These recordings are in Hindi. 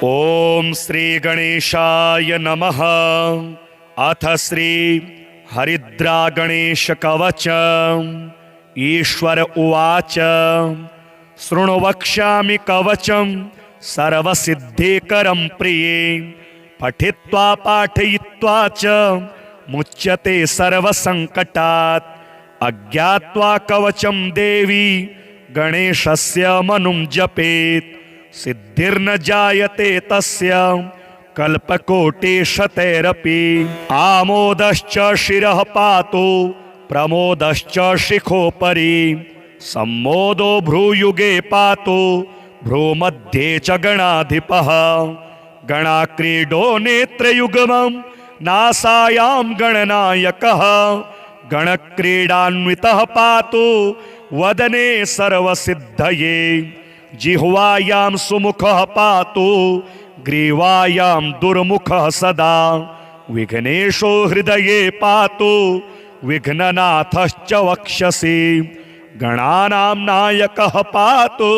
ओम श्री गणेशाय नमः। अथ श्री हरिद्रा गणेश कवच। ईश्वर उवाच शृणु वक्ष्यामि कवचं सर्वसिद्धिकरं प्रिये पठित्वा पाठयित्वा च मुच्यते सर्वसंकटात्। अज्ञात्वा कवचं देवी गणेशस्य मनुं जपेत् सिद्धिर्न जायते तस्य कल्पकोटिशतैरपि। आमोदश्च शिरः पातु प्रमोदश्च शिखोपरि सम्मोदो भ्रूयुगे पातु भ्रूमध्ये च गणाधिपः। गणाक्रीडो नेत्रयुग्मं नासायां गणनायकः गणक्रीडान्वितः पातु वदने सर्वसिद्धये। जिह्वायां सुमुखः पातु ग्रीवायां दुर्मुखः सदा विघ्नेशो हृदये पातु विघ्ननाथश्च वक्षसि। गणानां नायकः पातु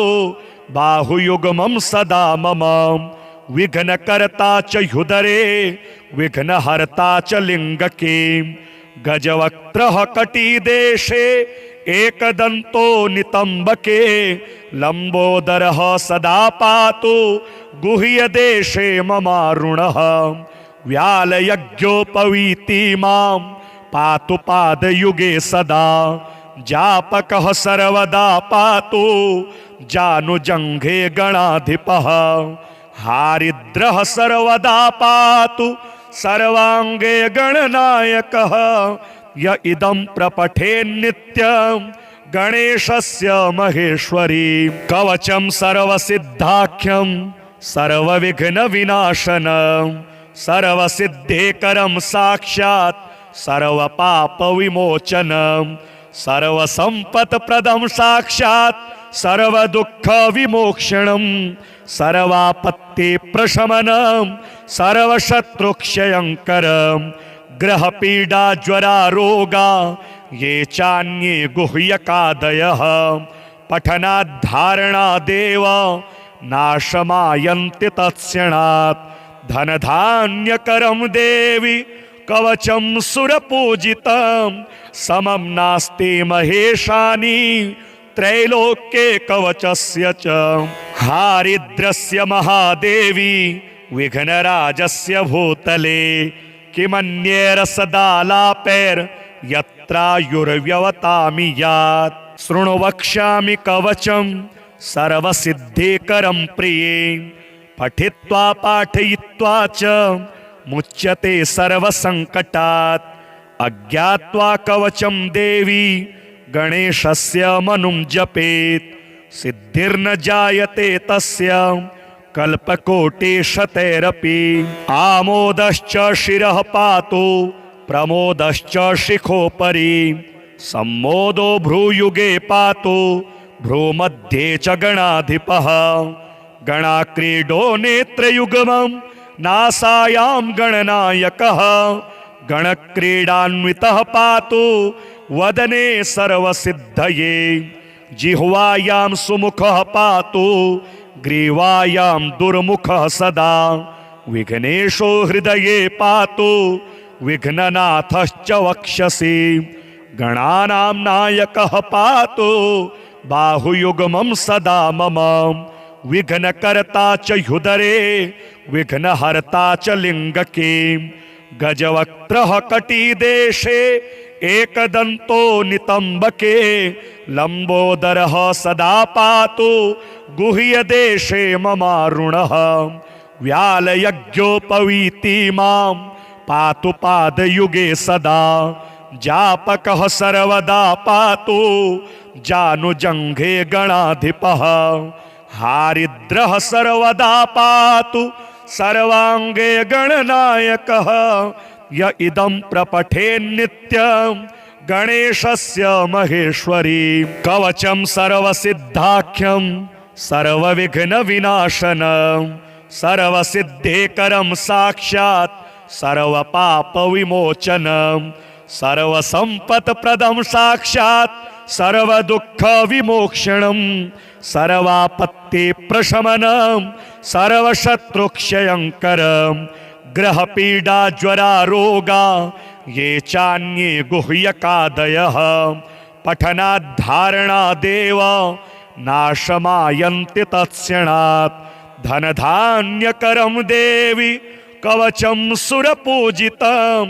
बाहुयुग्मं सदा मम विघ्नकर्ता च ह्युदरे विघ्नहर्ता च लिङ्गके। गजवक्त्रः कटिदेशे एकदन्तो नितम्बके लम्बोदरः सदा पातु गुह्यदेशे ममारुणः। व्यालयज्ञोपवीति मां पातु पादयुगे सदा जापकः सर्वदा पातु जानुजङ्घे गणाधिपः। हारिद्रः सर्वदा पातु सर्वांगे गणनायकः य इदं प्रपठे नित्यं गणेशस्य महेश्वरी। कवचं सर्वसिद्धाख्यं सर्वविघ्नविनाशनं सर्वसिद्धिकरं साक्षात् सर्वपापविमोचनं सर्वसम्पत्प्रदं साक्षात् सर्वदुःखविमोक्षणं सर्वापत्तिप्रशमनं सर्वशत्रुक्षयङ्करं ग्रहपीडा ज्वरा रोगा ये चान्ये गुह्यकादयः पठनाद्धारणादेव नाशमायन्ति तत्क्षणात्। धनधान्यकरं देवी कवचं सुरपूजितं समं नास्ति महेशानि त्रैलोक्ये कवचस्य च। हारिद्रस्य महादेवी विघ्नराजस्य भूतले किमन्येरसदालापैर् यत्रायुर्व्यवतामि यात्। शृणु वक्ष्यामि कवचं सर्वसिद्धिकरं प्रिये पठित्वा पाठयित्वा च मुच्यते सर्वसंकटात्। अज्ञात्वा कवचं देवी गणेशस्य मनुं जपेत् सिद्धिर्न जायते तस्य कल्पकोटिशतैरपि। आमोदश्च शिरः पातु प्रमोदश्च शिखोपरि सम्मोदो भ्रूयुगे पातु भ्रूमध्ये च गणाधिपः। गणाक्रीडो नेत्रयुग्मं नासायां गणनायकः गणक्रीडान्वितः पातु वदने सर्वसिद्धये। जिह्वायां सुमुखः पातु ग्रीवायां दुर्मुखः सदा विघ्नेशो हृदये पातु विघ्ननाथश्च वक्षसि। गणानां नायकः पातु बाहुयुग्मं सदा मम विघ्नकर्ता च ह्युदरे विघ्नहर्ता च लिङ्गके। गजवक्त्रः कटिदेशे एकदन्तो नितम्बके लम्बोदरः सदा पातु गुह्यदेशे ममारुणः। व्यालयज्ञोपवीति मां पातु पादयुगे सदा जापकः सर्वदा पातु जानुजङ्घे गणाधिपः। हारिद्रः सर्वदा पातु सर्वांगे गणनायकः य इदं प्रपठे नित्यं गणेशस्य महेश्वरी। कवचं सर्वसिद्धाख्यं सर्वविघ्नविनाशनं सर्वसिद्धिकरं साक्षात् सर्वपापविमोचनं सर्वसम्पत्प्रदं साक्षात् सर्वदुःखविमोक्षणं सर्वापत्तिप्रशमनं सर्वशत्रुक्षयङ्करं ग्रहपीडाज्वरारोगा ये चान्ये गुह्यकादयः पठनाद्धारणादेव नाशमायन्ति तत्क्षणात् धनधान्यकरं देवी कवचं सुरपूजितं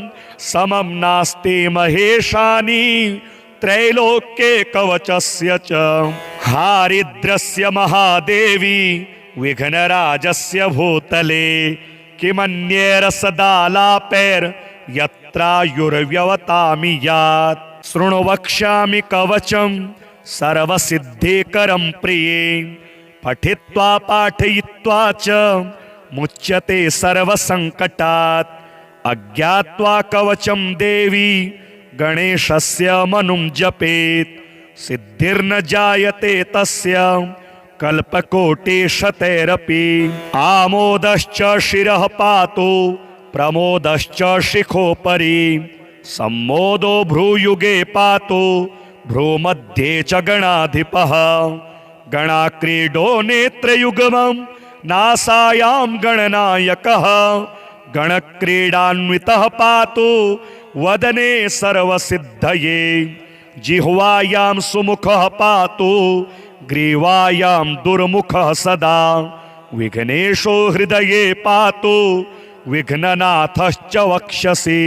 समं नास्ति महेशानि त्रैलोक्ये कवचस्य च हारिद्रस्य महादेवी विघ्नराजस्य भूतले किमन्येरसदालापैर् यत्रायुर्व्यवतामि यात् शृणु वक्ष्यामि कवचं सर्वसिद्धिकरं प्रिये पठित्वा पाठयित्वा च मुच्यते सर्वसङ्कटात् अज्ञात्वा कवचं देवी गणेशस्य मनुं जपेत् सिद्धिर्न जायते तस्य कल्पकोटिशतैरपि आमोदश्च शिरः पातु प्रमोदश्च शिखोपरि सम्मोदो भ्रूयुगे पातु भ्रूमध्ये च गणाधिपः गणाक्रीडो नेत्रयुग्मं नासायां गणनायकः गणक्रीडान्वितः पातु वदने सर्वसिद्धये जिह्वायां सुमुखः पातु ग्रीवायां दुर्मुखः सदा विघ्नेशो हृदये पातु विघ्ननाथश्च वक्षसि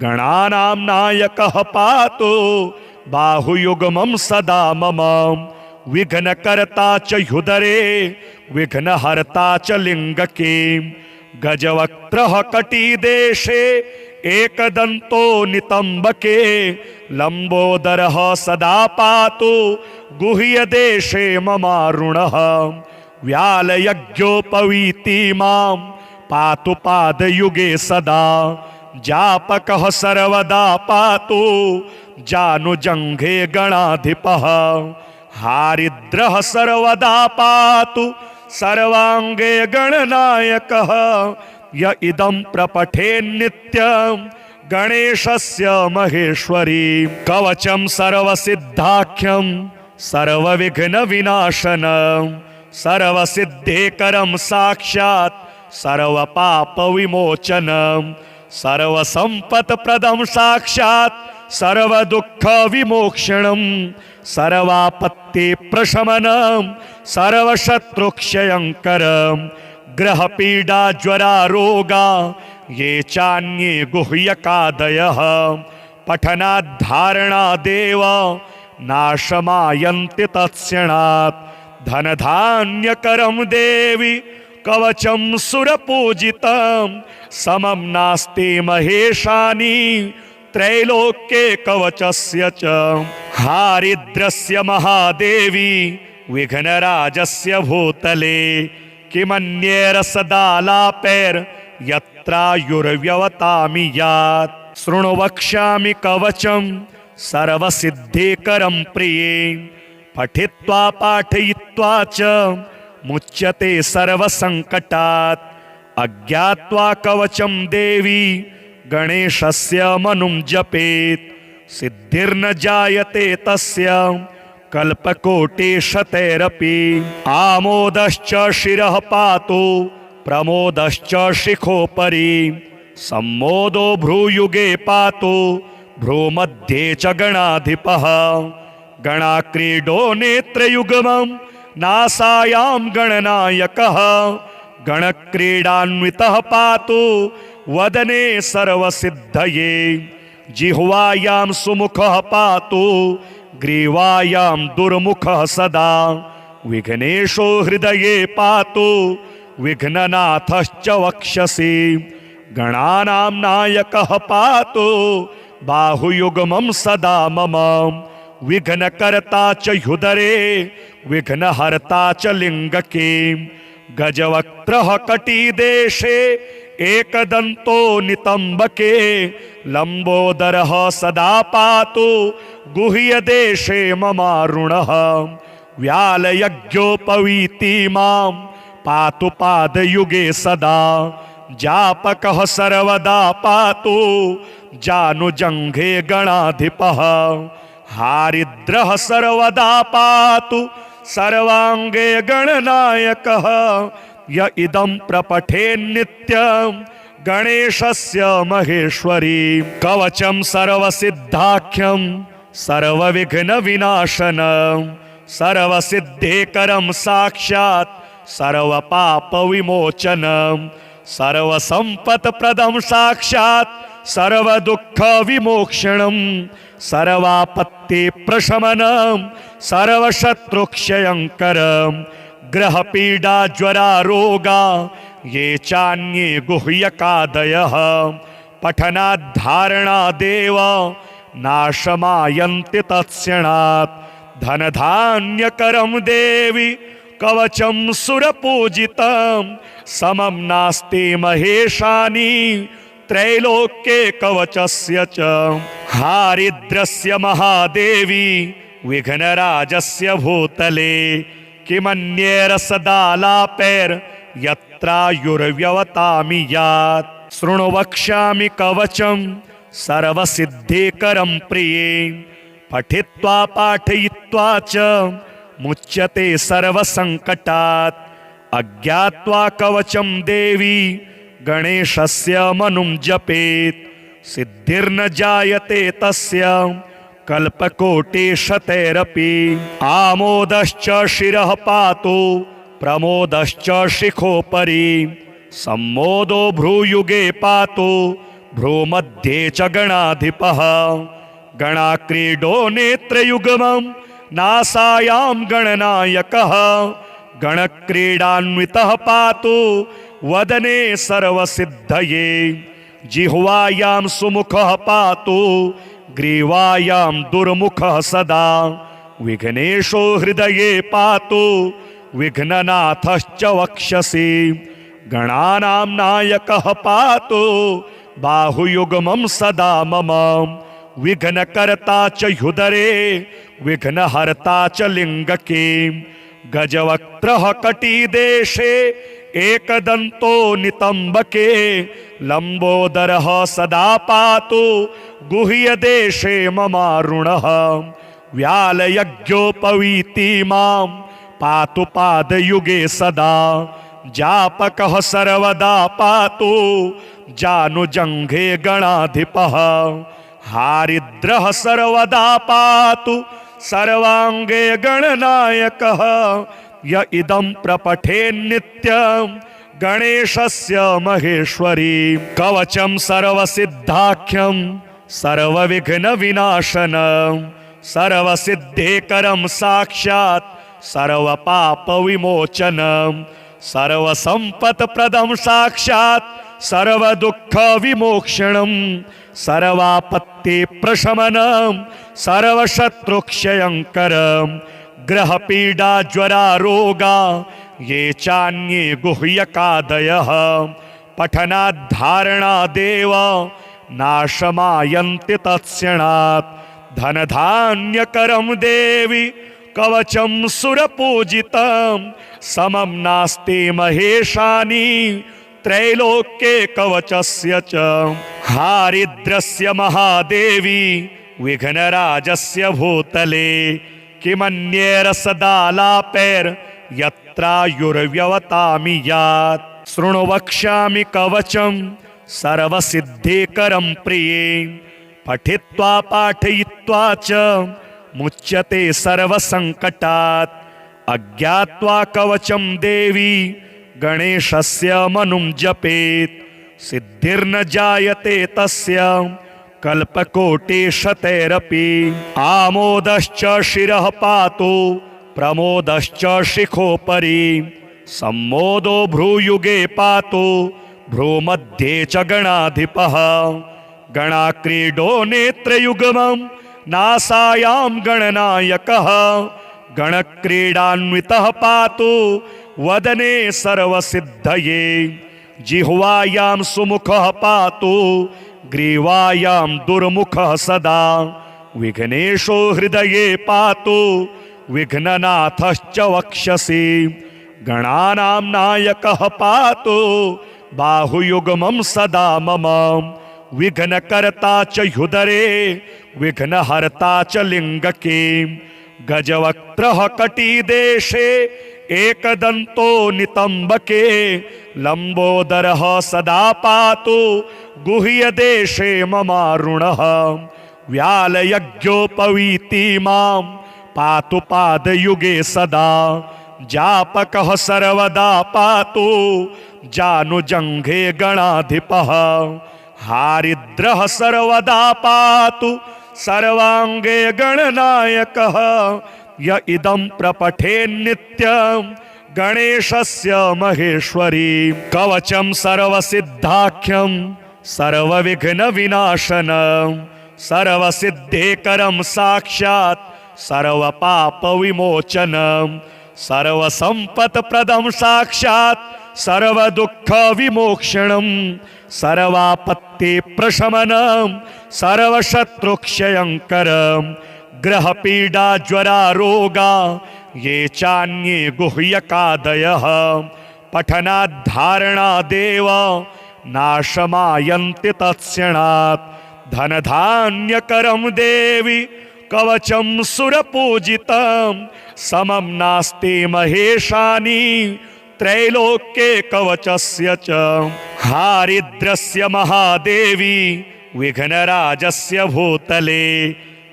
गणानां नायकः पातु बाहुयुग्मं सदा मम विघ्नकर्ता च ह्युदरे विघ्नहर्ता च लिङ्गके गजवक्त्रः कटिदेशे एकदन्तो नितम्बके लम्बोदरः सदा पातु गुह्यदेशे ममारुणः व्यालयज्ञोपवीति मां पातु पादयुगे सदा जापकः सर्वदा पातु जानुजङ्घे गणाधिपः हारिद्रः सर्वदा पातु सर्वांगे गणनायकः य इदं प्रपठे नित्यं गणेशस्य महेश्वरी कवचं सर्वसिद्धाख्यं सर्वविघ्नविनाशनं सर्वसिद्धिकरं साक्षात् सर्वपापविमोचनं सर्वसम्पत्प्रदं साक्षात् सर्वदुःखविमोक्षणं सर्वापत्तिप्रशमनं सर्वशत्रुक्षयङ्करं ग्रहपीडाज्वरारोगा ये चान्ये गुह्यकादयः पठनाद्धारणादेव नाशमायन्ति तत्क्षणात् धनधान्यकरं देवी कवचं सुरपूजितं समं नास्ति महेशानि त्रैलोक्ये कवचस्य च हारिद्रस्य महादेवी विघ्नराजस्य भूतले किमन्येरसदालापैर् यत्रायुर्व्यवतामि यात् शृणु वक्ष्यामि कवचं सर्वसिद्धिकरं प्रिये पठित्वा पाठयित्वा च मुच्यते सर्वसङ्कटात् अज्ञात्वा कवचं देवी गणेशस्य मनुं जपेत् सिद्धिर्न जायते तस्य कल्पकोटिशतैरपि आमोदश्च शिरः पातु प्रमोदश्च शिखोपरि सम्मोदो भ्रूयुगे पातु भ्रूमध्ये च गणाधिपः गणाक्रीडो नेत्रयुग्मं नासायां गणनायकः गणक्रीडान्वितः पातु वदने सर्वसिद्धये जिह्वायां सुमुखः पातु ग्रीवायां दुर्मुखः सदा विघ्नेशो हृदये पातु विघ्ननाथश्च वक्षसि गणानां नायकः पातु बाहुयुग्मं सदा मम विघ्नकर्ता च ह्युदरे विघ्नहर्ता च लिङ्गके गजवक्त्रः कटिदेशे एकदन्तो नितम्बके लम्बोदरः सदा पातु गुह्यदेशे ममारुणः व्यालयज्ञोपवीति मां पातु पादयुगे सदा जापकः सर्वदा पातु जानुजङ्घे गणाधिपः हारिद्रः सर्वदा पातु सर्वांगे गणनायकः य इदं प्रपठेन्नित्यं गणेशस्य महेश्वरी कवचं सर्वसिद्धाख्यं सर्वविघ्नविनाशनं सर्वसिद्धेकरं साक्षात् सर्वपापविमोचनं सर्वसम्पत्प्रदं साक्षात् सर्वदुःखविमोक्षणं सर्वापत्तिप्रशमनं सर्वशत्रुक्षयङ्करं ग्रहपीडा ज्वरा रोगा ये चान्ये गुह्यकादयः पठनाद्धारणादेव नाशमायन्ति तत्क्षणात् धनधान्यकरं देवी कवचं सुरपूजितं समं नास्ति महेशानि त्रैलोक्ये कवचस्य च हारिद्रस्य महादेवी विघ्नराजस्य भूतले किमन्येरसदालापैर् यत्रायुर्व्यवतामि यात् शृणु वक्ष्यामि कवचं सर्वसिद्धिकरं प्रिये पठित्वा पाठयित्वा च मुच्यते सर्वसङ्कटात् अज्ञात्वा कवचं देवी गणेशस्य मनुं जपेत् सिद्धिर्न जायते तस्य कल्पकोटिशतैरपि आमोदश्च शिरः पातु प्रमोदश्च शिखोपरि सम्मोदो भ्रूयुगे पातु भ्रूमध्ये च गणाधिपः गणाक्रीडो नेत्रयुग्मं नासायां गणनायकः गणक्रीडान्वितः पातु वदने सर्वसिद्धये जिह्वायां सुमुखः पातु ग्रीवायां दुर्मुखः सदा विघ्नेशो हृदये पातु विघ्ननाथश्च वक्षसि गणानां नायकः पातु बाहुयुग्मं सदा मम विघ्नकर्ता च ह्युदरे विघ्नहर्ता च लिङ्गके गजवक्त्रः कटिदेशे एकदन्तो नितम्बके लम्बोदरः सदा पातु गुह्यदेशे ममारुणः व्यालयज्ञोपवीति मां पातु पादयुगे सदा जापकः सर्वदा पातु जानुजङ्घे गणाधिपः हारिद्रः सर्वदा पातु सर्वांगे गणनायकः य इदं प्रपठेन्नित्यं गणेशस्य महेश्वरी कवचं सर्वसिद्धाख्यं सर्वविघ्नविनाशनं सर्वसिद्धेकरं साक्षात् सर्वपापविमोचनं सर्वसम्पत्प्रदं साक्षात् सर्वदुःखविमोक्षणं सर्वापत्तिप्रशमनं सर्वशत्रुक्षयङ्करं ग्रहपीडा ज्वरा रोगा ये चान्ये गुह्यकादयः पठनाद्धारणादेव नाशमायन्ति तत्क्षणात् धनधान्यकरं देवी कवचं सुरपूजितं समं नास्ति महेशानि त्रैलोक्ये कवचस्य च हारिद्रस्य महादेवी विघ्नराजस्य भूतले किमन्येरसदालापैर् यत्रायुर्व्यवतामि यात् शृणु वक्ष्यामि कवचं सर्वसिद्धिकरं प्रिये पठित्वा पाठयित्वा च मुच्यते सर्वसङ्कटात् अज्ञात्वा कवचं देवी गणेशस्य मनुं जपेत् सिद्धिर्न जायते तस्य कल्पकोटिशतैरपि आमोदश्च शिरः पातु प्रमोदश्च शिखोपरि सम्मोदो भ्रूयुगे पातु भ्रूमध्ये च गणाधिपः गणाक्रीडो नेत्रयुग्मं नासायां गणनायकः गणक्रीडान्वितः पातु वदने सर्वसिद्धये जिह्वायां सुमुखः पातु ग्रीवायां दुर्मुखः सदा विघ्नेशो हृदये पातु विघ्ननाथश्च वक्षसि गणानां नायकः पातु बाहुयुग्मं सदा मम विघ्नकर्ता च ह्युदरे विघ्नहर्ता च लिङ्गके गजवक्त्रः कटिदेशे एकदन्तो नितम्बके लम्बोदरः सदा पातु गुह्यदेशे ममारुणः व्यालयज्ञोपवीति मां पातु पादयुगे सदा जापकः सर्वदा पातु जानुजङ्घे गणाधिपः हारिद्रः सर्वदा पातु सर्वांगे गणनायकः य इदं प्रपठे नित्यं गणेशस्य महेश्वरी कवचं सर्वसिद्धाख्यं सर्वविघ्नविनाशनं सर्वसिद्धेकरं साक्षात् सर्वपापविमोचनं सर्वसम्पत्प्रदं साक्षात् सर्वदुःखविमोक्षणं सर्वापत्तिप्रशमनं सर्वशत्रुक्षयङ्करं ग्रहपीडा ज्वरा रोगा ये चान्ये गुह्यकादयः पठनाद्धारणादेव नाशमायन्ति तत्क्षणात् धनधान्यकरं देवी कवचं सुरपूजितं समं नास्ति महेशानि त्रैलोक्ये कवचस्य च हारिद्रस्य महादेवी विघ्नराजस्य भूतले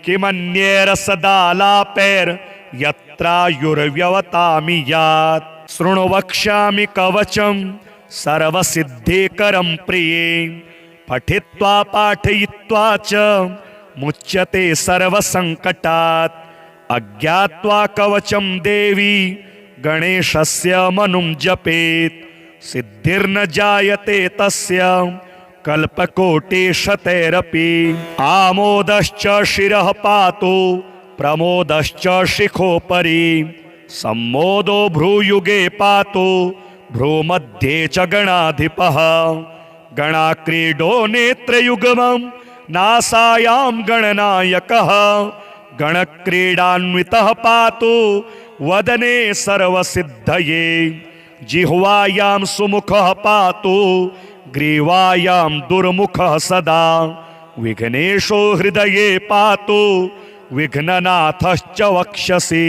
किमन्येरसदालापैर् यत्रायुर्व्यवतामि यात् शृणु वक्ष्यामि कवचं सर्वसिद्धिकरं प्रिये पठित्वा पाठयित्वा च मुच्यते सर्वसङ्कटात् अज्ञात्वा कवचं देवी गणेशस्य मनुं जपेत् सिद्धिर्न जायते तस्य कल्पकोटिशतैरपि आमोदश्च शिरः पातु प्रमोदश्च शिखोपरि सम्मोदो भ्रूयुगे पातु भ्रूमध्ये च गणाधिपः गणाक्रीडो नेत्रयुग्मं नासायां गणनायकः गणक्रीडान्वितः पातु वदने सर्वसिद्धये जिह्वायां सुमुखः पातु ग्रीवायां दुर्मुखः सदा विघ्नेशो हृदये पातु विघ्ननाथश्च वक्षसि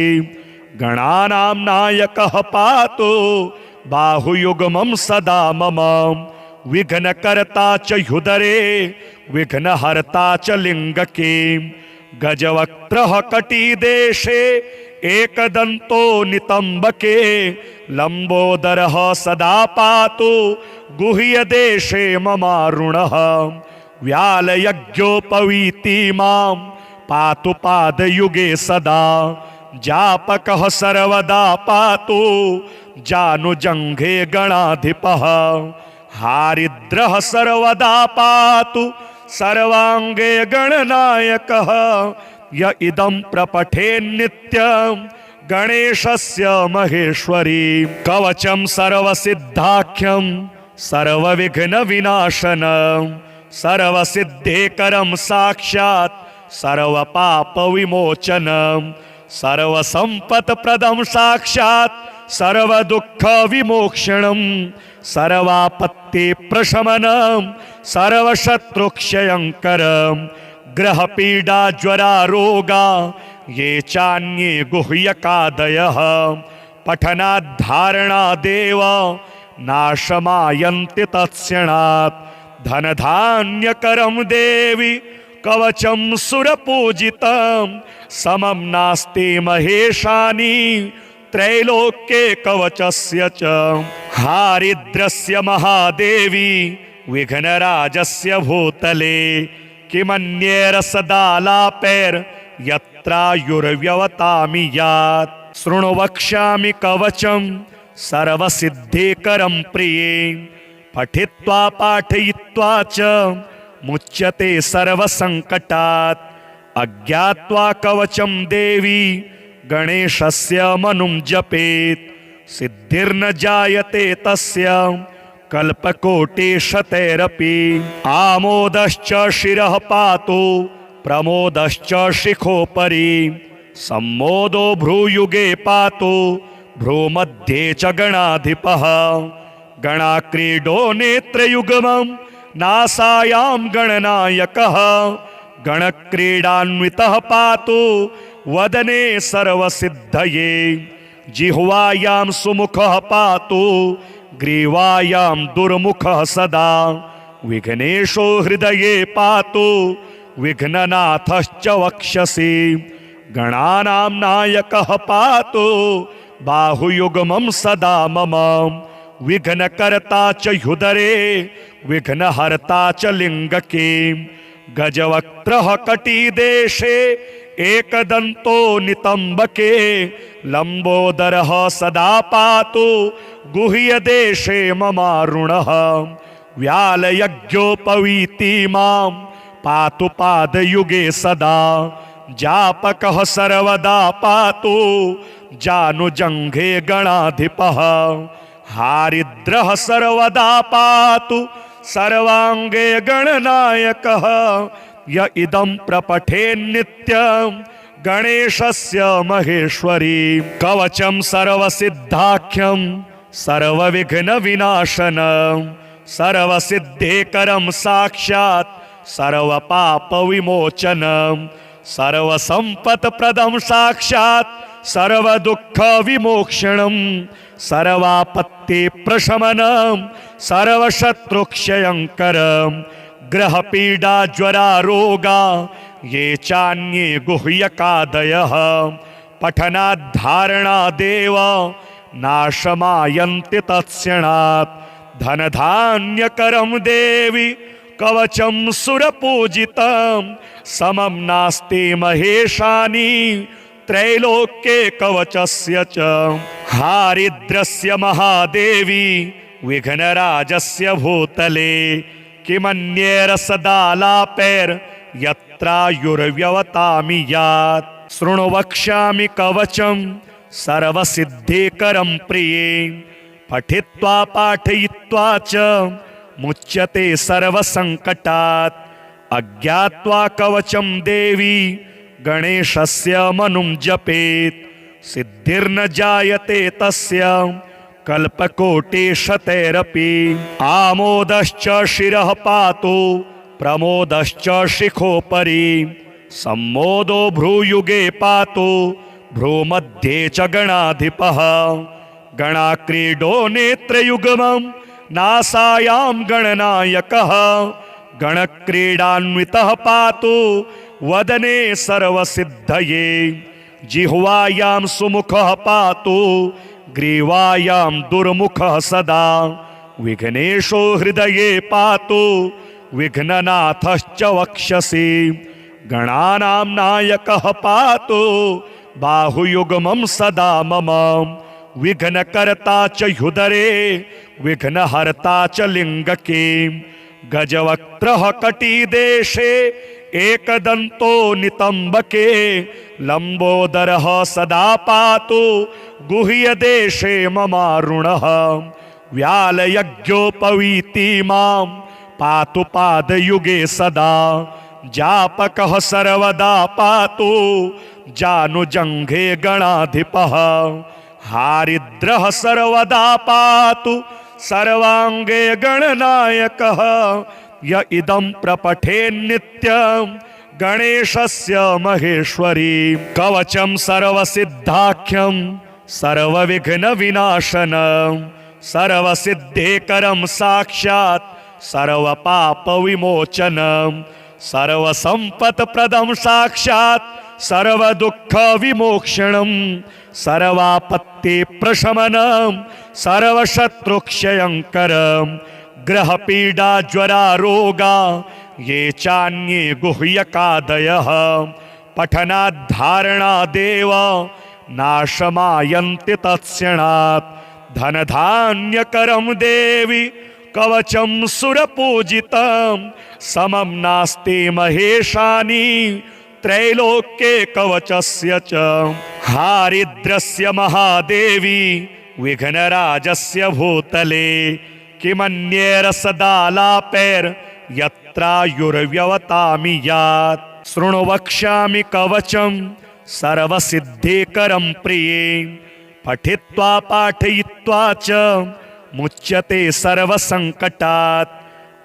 गणानां नायकः पातु बाहुयुग्मं सदा मम विघ्नकर्ता च ह्युदरे विघ्नहर्ता च लिङ्गके गजवक्त्रः कटिदेशे एकदन्तो नितम्बके लम्बोदरः सदा पातु गुह्यदेशे ममारुणः व्यालयज्ञोपवीति मां पातु पादयुगे सदा जापकः सर्वदा पातु जानुजङ्घे गणाधिपः हारिद्रः सर्वदा पातु सर्वांगे गणनायकः य इदं प्रपठे नित्यं गणेशस्य महेश्वरी कवचं सर्वसिद्धाख्यं सर्वविघ्नविनाशनं सर्वसिद्धेकरं साक्षात् सर्वपापविमोचनं सर्वसम्पत्प्रदं साक्षात् सर्वदुःखविमोक्षणं सर्वापत्तिप्रशमनं सर्वशत्रुक्षयङ्करं ग्रहपीडा ज्वरा रोगा ये चान्ये गुह्यकादयः पठनाद्धारणादेव नाशमायन्ति तत्क्षणात् धनधान्यकरं देवी कवचं सुरपूजितं समं नास्ति महेशानि त्रैलोक्ये कवचस्य च हारिद्रस्य महादेवी विघ्नराजस्य भूतले किमन्येरसदालापैर् यत्रायुर्व्यवतामि यात् शृणु वक्ष्यामि कवचं सर्वसिद्धिकरं प्रिये पठित्वा पाठयित्वा च मुच्यते सर्वसङ्कटात् अज्ञात्वा कवचं देवी गणेशस्य मनुं जपेत् सिद्धिर्न जायते तस्य कल्पकोटिशतैरपि आमोदश्च शिरः पातु प्रमोदश्च शिखोपरि सम्मोदो भ्रूयुगे पातु भ्रूमध्ये च गणाधिपः गणाक्रीडो नेत्रयुग्मं नासायां गणनायकः गणक्रीडान्वितः पातु वदने सर्वसिद्धये जिह्वायां सुमुखः पातु ग्रीवायां दुर्मुखः सदा विघ्नेशो हृदये पातु विघ्ननाथश्च वक्षसि गणानां नायकः पातु बाहुयुग्मं सदा मम विघ्नकर्ता च ह्युदरे विघ्नहर्ता च लिङ्गके गजवक्त्रः कटिदेशे एकदन्तो नितम्बके लम्बोदरः सदा पातु गुह्यदेशे ममारुणः व्यालयज्ञोपवीति मां पातु पादयुगे सदा जापकः सर्वदा पातु जानुजङ्घे गणाधिपः हारिद्रः सर्वदा पातु सर्वाङ्गे गणनायकः य इदं प्रपठेन्नित्यं गणेशस्य महेश्वरी कवचं सर्वसिद्धाख्यं सर्वविघ्नविनाशनं सर्वसिद्धेकरं साक्षात् सर्वपापविमोचनं सर्वसम्पत्प्रदं साक्षात् सर्वदुःखविमोक्षणं सर्वापत्तिप्रशमनं सर्वशत्रुक्षयङ्करं ग्रहपीडा ज्वरा रोगा ये चान्ये गुह्यकादयः पठनाद्धारणादेव नाशमायन्ति तत्क्षणात् धनधान्यकरं देवी कवचं सुरपूजितं समं नास्ति महेशानि त्रैलोक्ये कवचस्य च हारिद्रस्य महादेवी विघ्नराजस्य भूतले किमन्येरसदालापैर्यत्रायुर्व्यवतामि यात् शृणु वक्ष्यामि कवचं सर्वसिद्धिकरं प्रिये पठित्वा पाठयित्वा च मुच्यते सर्वसङ्कटात् अज्ञात्वा कवचं देवी गणेशस्य मनुं जपेत् सिद्धिर्न जायते तस्य कल्पकोटिशतैरपि आमोदश्च शिरः पातु प्रमोदश्च शिखोपरि सम्मोदो भ्रूयुगे पातु भ्रूमध्ये च गणाधिपः गणाक्रीडो नेत्रयुग्मं नासायां गणनायकः गणक्रीडान्वितः पातु वदने सर्वसिद्धये जिह्वायां सुमुखः पातु ग्रीवायां दुर्मुखः सदा विघ्नेशो हृदये पातु विघ्ननाथश्च वक्षसि गणानां नायकः पातु बाहुयुग्मं सदा मम विघ्नकर्ता च ह्युदरे विघ्नहर्ता च लिङ्गके गजवक्त्रः कटिदेशे एकदन्तो नितम्बके लम्बोदरः सदा पातु गुह्यदेशे ममारुणः व्यालयज्ञोपवीति मां पातु पादयुगे सदा जापकः सर्वदा पातु जानुजङ्घे गणाधिपः हारिद्रः सर्वदा पातु सर्वाङ्गे गणनायकः य इदं प्रपठेन्नित्यं गणेशस्य महेश्वरी कवचं सर्वसिद्धाख्यं सर्वविघ्नविनाशनं सर्वसिद्धेकरं साक्षात् सर्वपापविमोचनं सर्वसम्पत्प्रदं साक्षात् सर्वदुःखविमोक्षणं सर्वापत्तिप्रशमनं सर्वशत्रुक्षयङ्करं ग्रहपीडा ज्वरा रोगा ये चान्ये गुह्यकादयः पठनाद्धारणादेव नाशमायन्ति तत्क्षणात् धनधान्यकरं देवी कवचं सुरपूजितं समं नास्ति महेशानि त्रैलोक्ये कवचस्य च हारिद्रस्य महादेवी विघ्नराजस्य भूतले किमन्येरसदालापैर्यत्रायुर्व्यवतामि यात् शृणु वक्ष्यामि कवचं सर्वसिद्धिकरं प्रिये पठित्वा पाठयित्वा च मुच्यते सर्वसङ्कटात्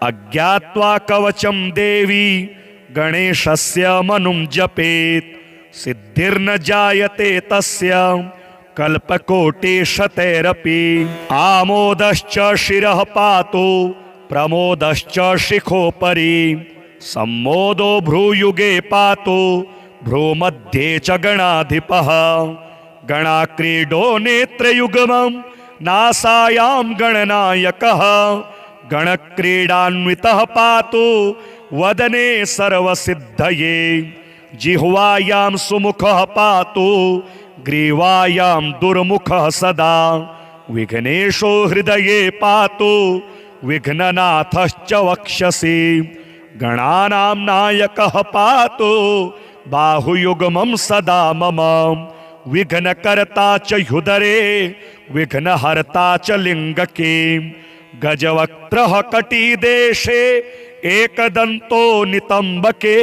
अज्ञात्वा कवचं देवी गणेशस्य मनुं जपेत् सिद्धिर्न जायते तस्य कल्पकोटिशतैरपि आमोदश्च शिरः पातु प्रमोदश्च शिखोपरि सम्मोदो भ्रूयुगे पातु भ्रूमध्ये च गणाधिपः गणाक्रीडो नेत्रयुग्मं नासायां गणनायकः गणक्रीडान्वितः पातु वदने सर्वसिद्धये जिह्वायां सुमुखः पातु ग्रीवायां दुर्मुखः सदा विघ्नेशो हृदये पातु विघ्ननाथश्च वक्षसि गणानां नायकः पातु बाहुयुग्मं सदा मम विघ्नकर्ता च ह्युदरे विघ्नहर्ता च लिङ्गके गजवक्त्रः कटिदेशे एकदन्तो नितम्बके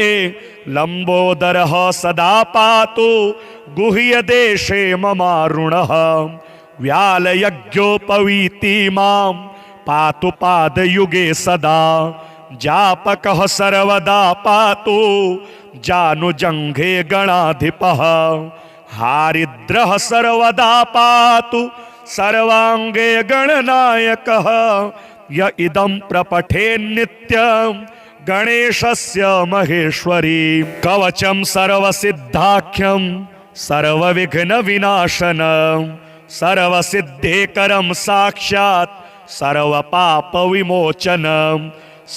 लम्बोदरः सदा पातु गुह्यदेशे ममारुणः व्यालयज्ञोपवीति मां पातु पादयुगे सदा जापकः सर्वदा पातु जानुजङ्घे गणाधिपः हारिद्रः सर्वदा पातु सर्वांगे गणनायकः य इदं प्रपठेन्नित्यं गणेशस्य महेश्वरी कवचं सर्वसिद्धाख्यं सर्वविघ्नविनाशनं सर्वसिद्धेकरं साक्षात् सर्वपापविमोचनं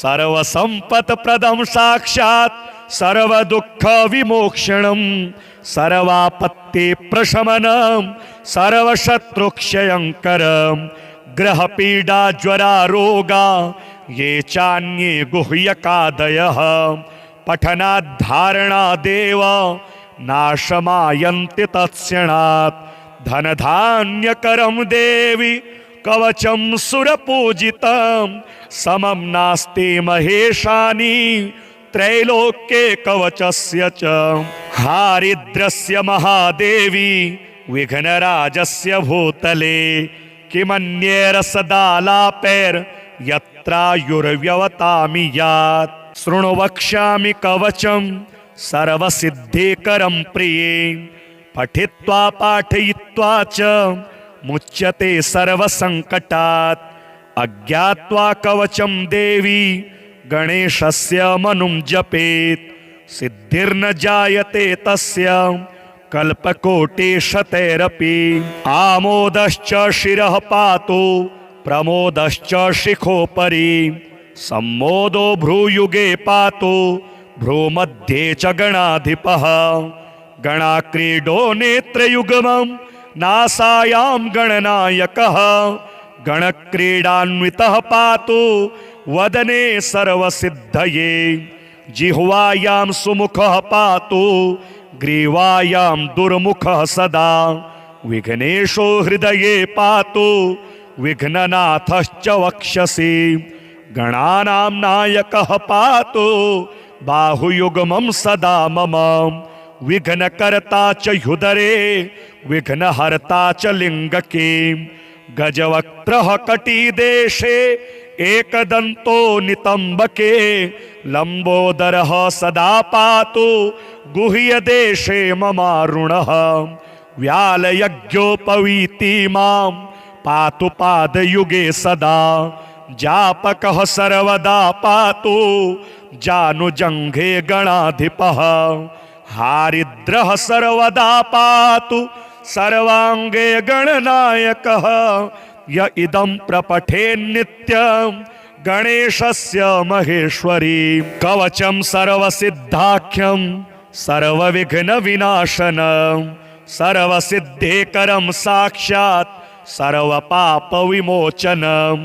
सर्वसम्पत्प्रदं साक्षात् सर्वदुःखविमोक्षणं सर्वापत्तिप्रशमनं सर्वशत्रुक्षयङ्करं ग्रहपीडा ज्वरा रोगा ये चान्ये गुह्यकादयः पठनाद्धारणादेव नाशमायन्ति तत्क्षणात् धनधान्यकरं देवी कवचं सुरपूजितं समं नास्ति महेशानि त्रैलोक्ये कवचस्य च हारिद्रस्य महादेवी विघ्नराजस्य भूतले किमन्येरसदालापैर्यत्रायुर्व्यवतामि यात् शृणु वक्ष्यामि कवचं सर्वसिद्धिकरं प्रिये पठित्वा पाठयित्वा च मुच्यते सर्वसङ्कटात् अज्ञात्वा कवचं देवी गणेशस्य मनुं जपेत् सिद्धिर्न जायते तस्य कल्पकोटिशतैरपि आमोदश्च शिरः पातु प्रमोदश्च शिखोपरि सम्मोदो भ्रूयुगे पातु भ्रूमध्ये च गणाधिपः गणाक्रीडो नेत्रयुग्मं नासायां गणनायकः गणक्रीडान्वितः पातु वदने सर्वसिद्धये जिह्वायां सुमुखः पातु ग्रीवायां दुर्मुखः सदा विघ्नेशो हृदये पातु विघ्ननाथश्च वक्षसि गणानां नायकः पातु बाहुयुग्मं सदा मम विघ्नकर्ता च ह्युदरे विघ्नहर्ता च लिङ्गके गजवक्त्रः कटिदेशे एकदन्तो नितम्बके लम्बोदरः सदा पातु गुह्यदेशे ममारुणः व्यालयज्ञोपवीति मां पातु पादयुगे सदा जापकः सर्वदा पातु जानुजङ्घे गणाधिपः हारिद्रः सर्वदा पातु सर्वांगे गणनायकः य इदं प्रपठेन्नित्यं गणेशस्य महेश्वरी कवचं सर्वसिद्धाख्यं सर्वविघ्नविनाशनं सर्वसिद्धेकरं साक्षात् सर्वपापविमोचनं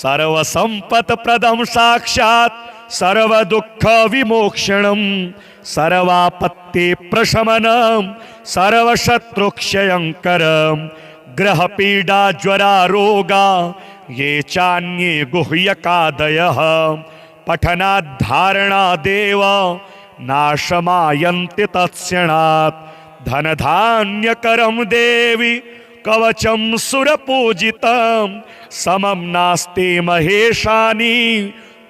सर्वसम्पत्प्रदं साक्षात् सर्वदुःखविमोक्षणं सर्वापत्तिप्रशमनं सर्वशत्रुक्षयङ्करं ग्रहपीडा ज्वरा रोगा ये चान्ये गुह्यकादयः पठनाद्धारणादेव नाशमायन्ति तत्क्षणात् धनधान्यकरं देवी कवचं सुरपूजितं समं नास्ति महेशानि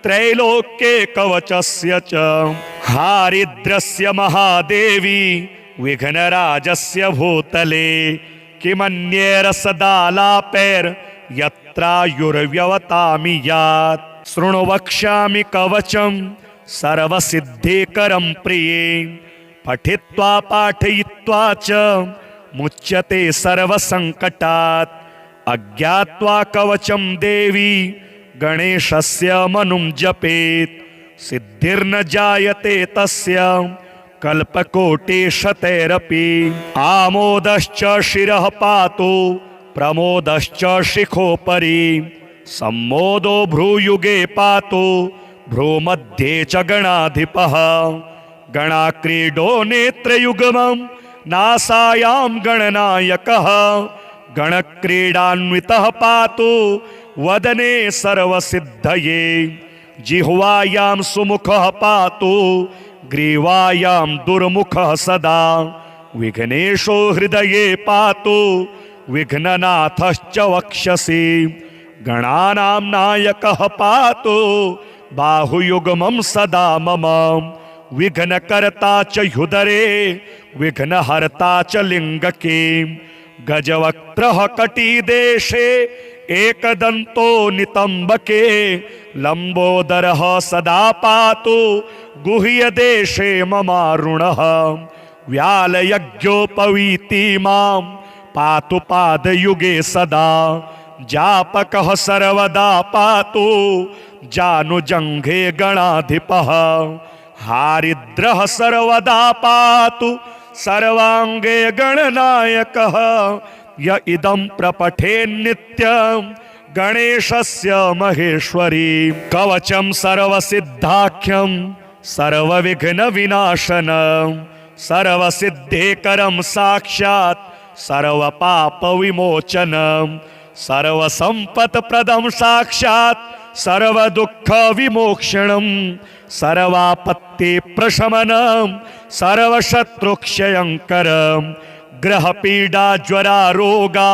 त्रैलोक्ये कवचस्य च हारिद्रस्य महादेवी विघ्नराजस्य भूतले किमन्येरसदालापैर्यत्रायुर्व्यवतामि यात् शृणु वक्ष्यामि कवचं सर्वसिद्धिकरं प्रिये पठित्वा पाठयित्वा च मुच्यते सर्वसङ्कटात् अज्ञात्वा कवचं देवी गणेशस्य मनुं जपेत् सिद्धिर्न जायते तस्य कल्पकोटिशतैरपि आमोदश्च शिरः पातु प्रमोदश्च शिखोपरि सम्मोदो भ्रूयुगे पातु भ्रूमध्ये च गणाधिपः गणाक्रीडो नेत्रयुग्मं नासायां गणनायकः गणक्रीडान्वितः पातु वदने सर्वसिद्धये जिह्वायां सुमुखः पातु ग्रीवायां दुर्मुखः सदा विघ्नेशो हृदये पातु विघ्ननाथश्च वक्षसि गणानां नायकः पातु बाहुयुग्मं सदा मम विघ्नकर्ता च ह्युदरे विघ्नहर्ता च लिङ्गके गजवक्त्रः कटिदेशे एकदन्तो नितम्बके लम्बोदरः सदा पातु गुह्यदेशे ममारुणः व्यालयज्ञोपवीति मां पातु पादयुगे सदा जापकः सर्वदा पातु जानुजङ्घे गणाधिपः हारिद्रः सर्वदा पातु सर्वांगे गणनायकः य इदं प्रपठेन्नित्यं गणेशस्य महेश्वरी कवचं सर्वसिद्धाख्यं सर्वविघ्नविनाशनं सर्वसिद्धेकरं साक्षात् सर्वपापविमोचनं सर्वसम्पत्प्रदं साक्षात् सर्वदुःखविमोक्षणं सर्वापत्तिप्रशमनं सर्वशत्रुक्षयङ्करं ग्रहपीडा ज्वरा रोगा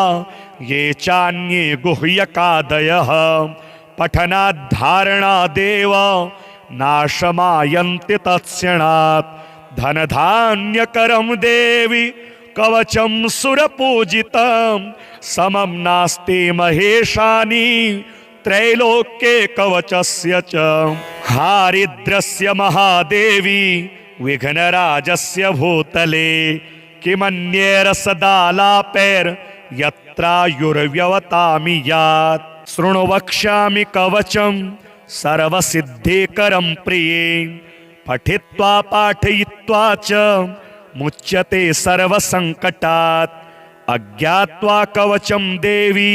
ये चान्ये गुह्यकादयः पठनाद्धारणादेव नाशमायन्ति तत्क्षणात् धनधान्यकरं देवी कवचं सुरपूजितं समं नास्ति महेशानि त्रैलोक्ये कवचस्य च हारिद्रस्य महादेवी विघ्नराजस्य भूतले किमन्येरसदालापैर्यत्रायुर्व्यवतामि यात् शृणु वक्ष्यामि कवचं सर्वसिद्धिकरं प्रिये पठित्वा पाठयित्वा च मुच्यते सर्वसङ्कटात् अज्ञात्वा कवचं देवी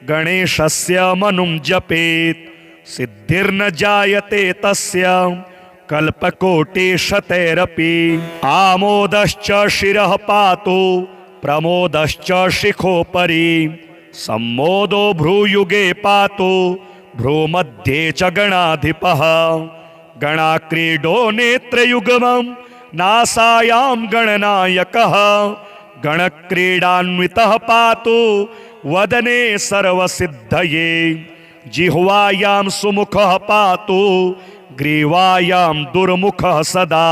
गणेशस्य मनुं जपेत् सिद्धिर्न जायते तस्य कल्पकोटिशतैरपि आमोदश्च शिरः पातु प्रमोदश्च शिखोपरि सम्मोदो भ्रूयुगे पातु भ्रूमध्ये च गणाधिपः गणाक्रीडो नेत्रयुग्मं नासायां गणनायकः गणक्रीडान्वितः पातु वदने सर्वसिद्धये जिह्वायां सुमुखः पातु ग्रीवायां दुर्मुखः सदा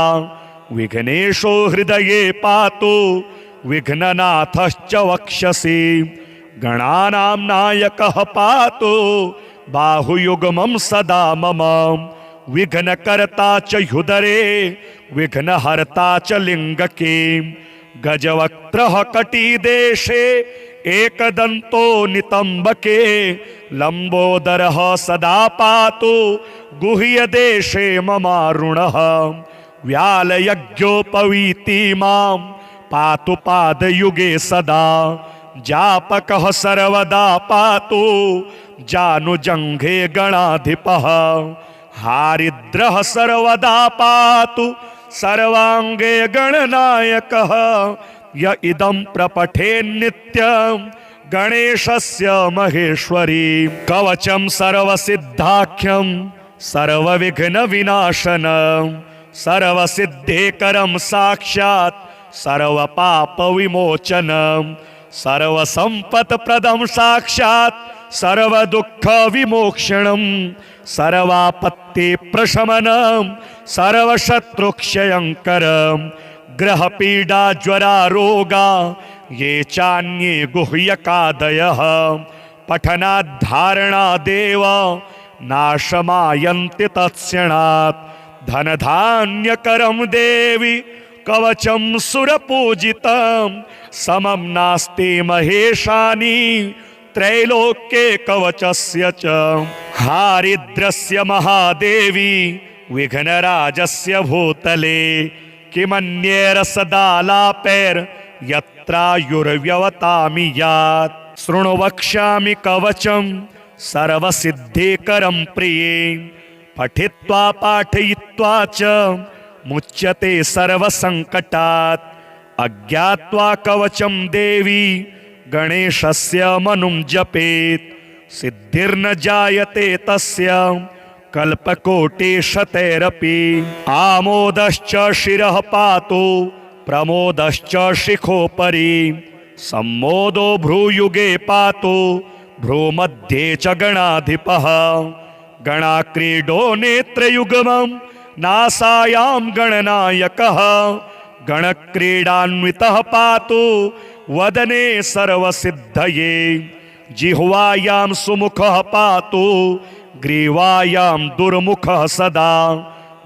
विघ्नेशो हृदये पातु विघ्ननाथश्च वक्षसि गणानां नायकः पातु बाहुयुग्मं सदा मम विघ्नकर्ता च ह्युदरे विघ्नहर्ता च लिङ्गके गजवक्त्रः कटिदेशे एकदन्तो नितम्बके लम्बोदरः सदा पातु गुह्यदेशे ममारुणः व्यालयज्ञोपवीति मां पातु पादयुगे सदा जापकः सर्वदा पातु जानुजङ्घे गणाधिपः हारिद्रः सर्वदा पातु सर्वांगे गणनायकः य इदं प्रपठेन्नित्यं गणेशस्य महेश्वरी कवचं सर्वसिद्धाख्यं सर्वविघ्नविनाशनं सर्वसिद्धेकरं साक्षात् सर्वपापविमोचनं सर्वसम्पत्प्रदं साक्षात् सर्वदुःखविमोक्षणं सर्वापत्तिप्रशमनं सर्वशत्रुक्षयङ्करं ग्रहपीडा ज्वरा रोगा ये चान्ये गुह्यकादयः पठनाद्धारणादेव नाशमायन्ति तत्क्षणात् धनधान्यकरं देवी कवचं सुरपूजितं समं नास्ति महेशानि त्रैलोक्ये कवचस्य च हारिद्रस्य महादेवी विघ्नराजस्य भूतले किमन्येरसदालापैर्यत्रायुर्व्यवतामि यात् शृणु वक्ष्यामि कवचं सर्वसिद्धिकरं प्रिये पठित्वा पाठयित्वा च मुच्यते सर्वसङ्कटात् अज्ञात्वा कवचं देवी गणेशस्य मनुं जपेत् सिद्धिर्न जायते तस्य कल्पकोटिशतैरपि आमोदश्च शिरः पातु प्रमोदश्च शिखोपरि सम्मोदो भ्रूयुगे पातु भ्रूमध्ये च गणाधिपः गणाक्रीडो नेत्रयुग्मं नासायां गणनायकः गणक्रीडान्वितः पातु वदने सर्वसिद्धये जिह्वायां सुमुखः पातु ग्रीवायां दुर्मुखः सदा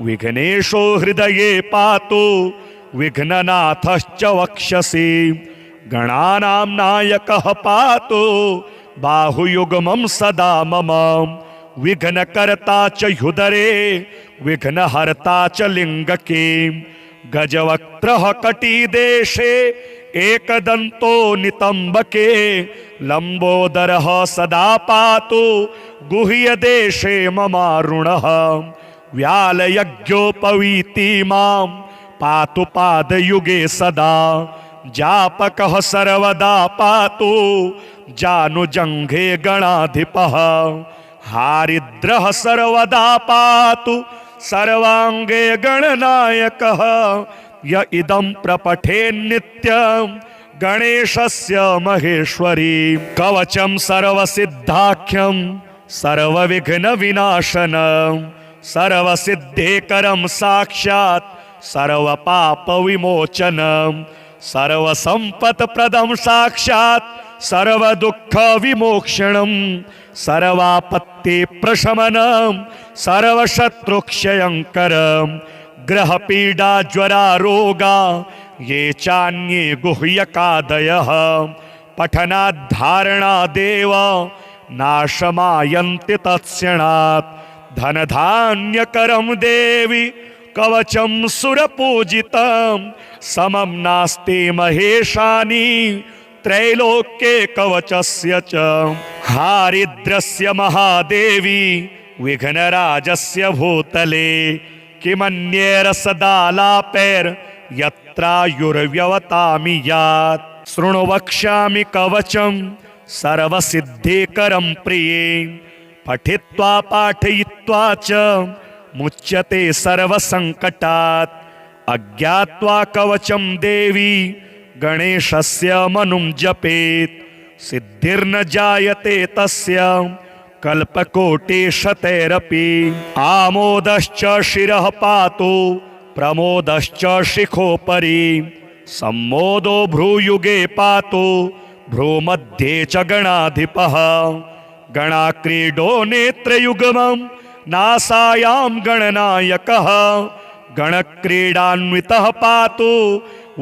विघ्नेशो हृदये पातु विघ्ननाथश्च वक्षसि गणानां नायकः पातु बाहुयुग्मं सदा मम विघ्नकर्ता च ह्युदरे विघ्नहर्ता च लिङ्गके गजवक्त्रः कटिदेशे एकदन्तो नितम्बके लम्बोदरः सदा पातु गुह्यदेशे ममारुणः व्यालयज्ञोपवीति मां पातु पादयुगे सदा जापकः सर्वदा पातु जानुजङ्घे गणाधिपः हारिद्रः सर्वदा पातु सर्वांगे गणनायकः य इदं प्रपठेन्नित्यं गणेशस्य महेश्वरी कवचं सर्वसिद्धाख्यं सर्वविघ्नविनाशनं सर्वसिद्धेकरं साक्षात् सर्वपापविमोचनं सर्वसम्पत्प्रदं साक्षात् सर्वदुःखविमोक्षणं सर्वापत्तिप्रशमनं सर्वशत्रुक्षयङ्करं ग्रहपीडा ज्वरा रोगा ये चान्ये गुह्यकादयः पठनाद्धारणादेव नाशमायन्ति तत्क्षणात् धनधान्यकरं देवी कवचं सुरपूजितं समं नास्ति महेशानि त्रैलोक्ये कवचस्य च हारिद्रस्य महादेवी विघ्नराजस्य भूतले किमन्येरसदालापैर्यत्रायुर्व्यवतामि यात् शृणु वक्ष्यामि कवचं सर्वसिद्धिकरं प्रिये पठित्वा पाठयित्वा च मुच्यते सर्वसङ्कटात् अज्ञात्वा कवचं देवी गणेशस्य मनुं जपेत् सिद्धिर्न जायते तस्य कल्पकोटिशतैरपि आमोदश्च शिरः पातु प्रमोदश्च शिखोपरि सम्मोदो भ्रूयुगे पातु भ्रूमध्ये च गणाधिपः गणाक्रीडो नेत्रयुग्मं नासायां गणनायकः गणक्रीडान्वितः पातु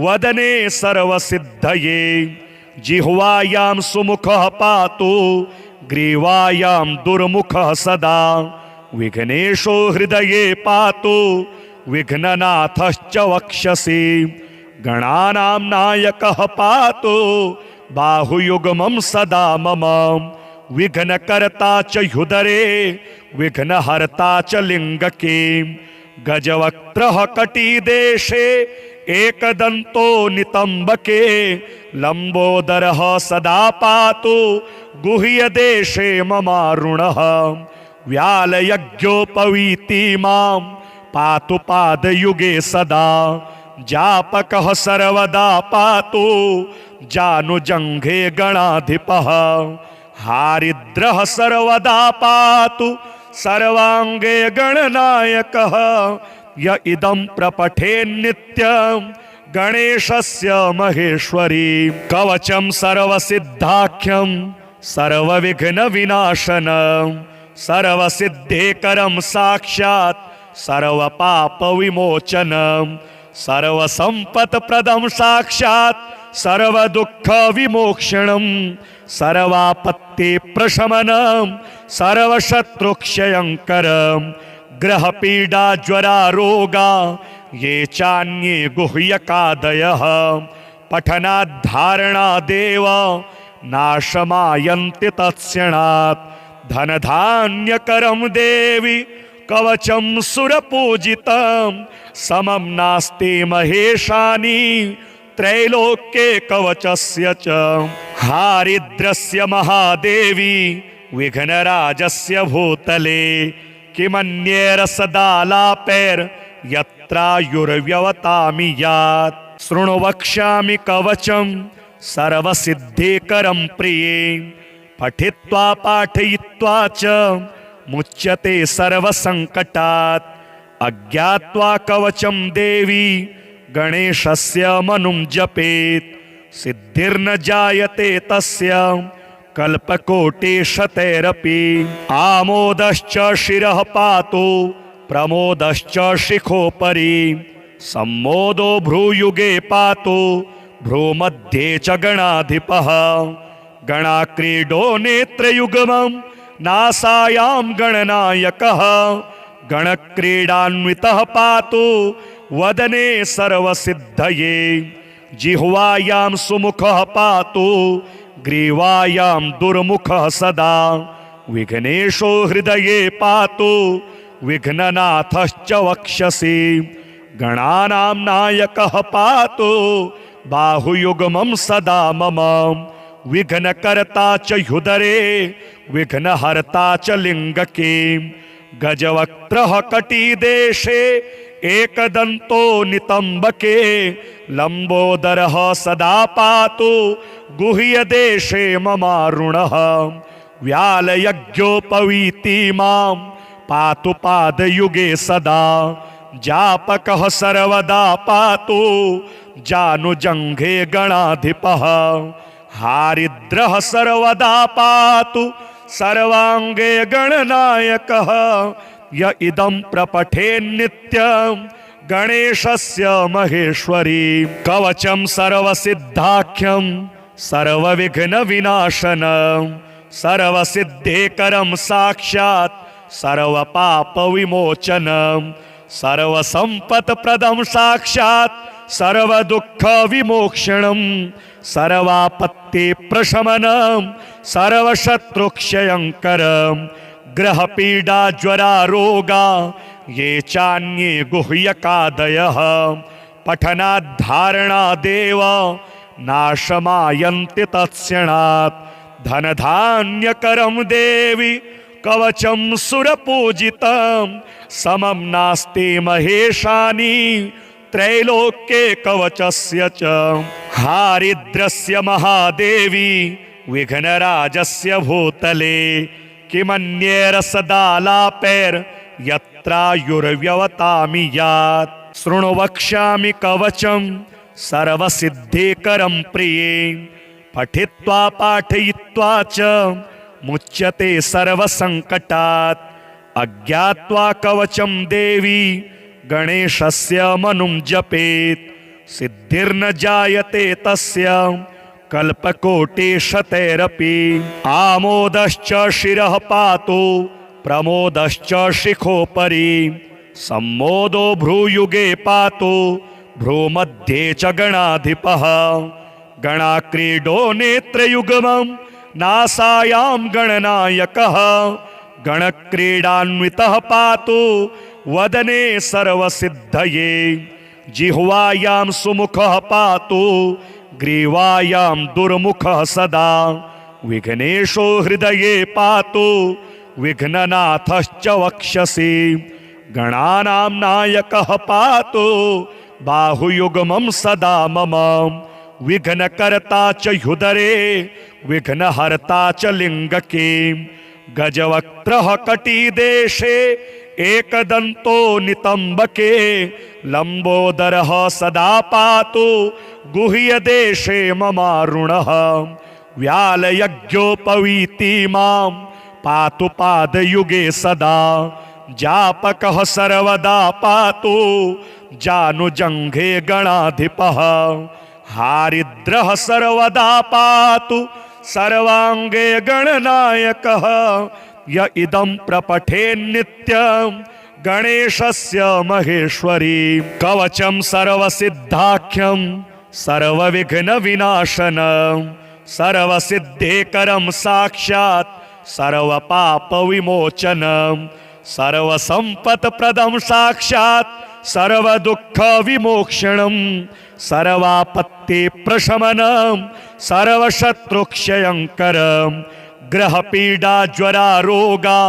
वदने सर्वसिद्धये जिह्वायां सुमुखः पातु ग्रीवायां दुर्मुखः सदा विघ्नेशो हृदये पातु विघ्ननाथश्च वक्षसि गणानां नायकः पातु बाहुयुग्मं सदा मम विघ्नकर्ता च ह्युदरे विघ्नहर्ता च लिङ्गके गजवक्त्रः कटिदेशे एकदन्तो नितम्बके लम्बोदरः सदा पातु गुह्यदेशे ममारुणः व्यालयज्ञोपवीति मां पातु पादयुगे सदा जापकः सर्वदा पातु जानुजङ्घे गणाधिपः हारिद्रः सर्वदा पातु सर्वांगे गणनायकः य इदं प्रपठेन्नित्यं गणेशस्य महेश्वरी कवचं सर्वसिद्धाख्यं सर्वविघ्नविनाशनं सर्वसिद्धेकरं साक्षात् सर्वपापविमोचनं सर्वसम्पत्प्रदं साक्षात् सर्वदुःखविमोक्षणं सर्वापत्तिप्रशमनं सर्वशत्रुक्षयङ्करं ग्रहपीडाज्वरारोगा ये चान्ये गुह्यकादयः पठनाद्धारणादेव नाशमायन्ति तत्क्षणात् धनधान्यकरं देवी कवचं सुरपूजितं समं नास्ति महेशानि त्रैलोक्ये कवचस्य च हारिद्रस्य महादेवी विघ्नराजस्य भूतले किमन्येरसदालापैर् यत्रायुर्व्यवतामि यात् शृणु वक्ष्यामि कवचं सर्वसिद्धिकरं प्रिये पठित्वा पाठयित्वा च मुच्यते सर्वसङ्कटात् अज्ञात्वा कवचं देवी गणेशस्य मनुं जपेत् सिद्धिर्न जायते तस्य कल्पकोटिशतैरपि आमोदश्च शिरः पातु प्रमोदश्च शिखोपरि सम्मोदो भ्रूयुगे पातु भ्रूमध्ये च गणाधिपः गणाक्रीडो नेत्रयुग्मं नासायां गणनायकः गणक्रीडान्वितः पातु वदने सर्वसिद्धये जिह्वायां सुमुखः पातु ग्रीवायां दुर्मुखः सदा विघ्नेशो हृदये पातु विघ्ननाथश्च वक्षसि गणानां नायकः पातु बाहुयुग्मं सदा मम विघ्नकर्ता च ह्युदरे विघ्नहर्ता च लिङ्गके गजवक्त्रः कटिदेशे एकदन्तो नितम्बके लम्बोदरः सदा पातु गुह्यदेशे ममारुणः व्यालयज्ञोपवीति मां पातु पादयुगे सदा जापकः सर्वदा पातु जानुजङ्घे गणाधिपः हारिद्रः सर्वदा पातु सर्वाङ्गे गणनायकः य इदं प्रपठेन्नित्यं गणेशस्य महेश्वरी कवचं सर्वसिद्धाख्यं सर्वविघ्नविनाशनं सर्वसिद्धेकरं साक्षात् सर्वपापविमोचनं सर्वसम्पत्प्रदं साक्षात् सर्वदुःखविमोक्षणं सर्वापत्तिप्रशमनं सर्वशत्रुक्षयङ्करं ग्रहपीडाज्वरारोगा ये चान्ये गुह्यकादयः पठनाद्धारणादेव नाशमायन्ति तत्क्षणात् धनधान्यकरं देवी कवचं सुरपूजितं समं नास्ति महेशानि त्रैलोक्ये कवचस्य च हारिद्रस्य महादेवी विघ्नराजस्य भूतले किमन्येरसदालापैर् यत्रायुर्व्यवतामि यात् शृणु वक्ष्यामि कवचं सर्वसिद्धिकरं प्रिये पठित्वा पाठयित्वा च मुच्यते सर्वसङ्कटात् अज्ञात्वा कवचं देवी गणेशस्य मनुं जपेत् सिद्धिर्न जायते तस्य कल्पकोटिशतैरपि आमोदश्च शिरः पातु प्रमोदश्च शिखोपरि सम्मोदो भ्रूयुगे पातु भ्रूमध्ये च गणाधिपः गणाक्रीडो नेत्रयुग्मं नासायां गणनायकः गणक्रीडान्वितः पातु वदने सर्वसिद्धये जिह्वायां सुमुखः पातु ग्रीवायां दुर्मुखः सदा विघ्नेशो हृदये पातु विघ्ननाथश्च वक्षसि गणानां नायकः पातु बाहुयुग्मं सदा मम विघ्नकर्ता च ह्युदरे विघ्नहर्ता च लिङ्गके गजवक्त्रः कटिदेशे एकदन्तो नितम्बके लम्बोदरः सदा पातु गुह्यदेशे ममारुणः व्यालयज्ञोपवीति मां पातु पादयुगे सदा जापकः सर्वदा पातु जानुजङ्घे गणाधिपः हारिद्रः सर्वदा पातु सर्वांगे गणनायकः य इदं प्रपठे नित्यं गणेशस्य महेश्वरी कवचं सर्वसिद्धाख्यं सर्वविघ्नविनाशनं सर्वसिद्धेकरं साक्षात् सर्वपापविमोचनं सर्वसम्पत्प्रदं साक्षात् सर्वदुःखविमोक्षणं सर्वापत्तिप्रशमनं सर्वशत्रुक्षयङ्करं ग्रहपीडा ज्वरा रोगा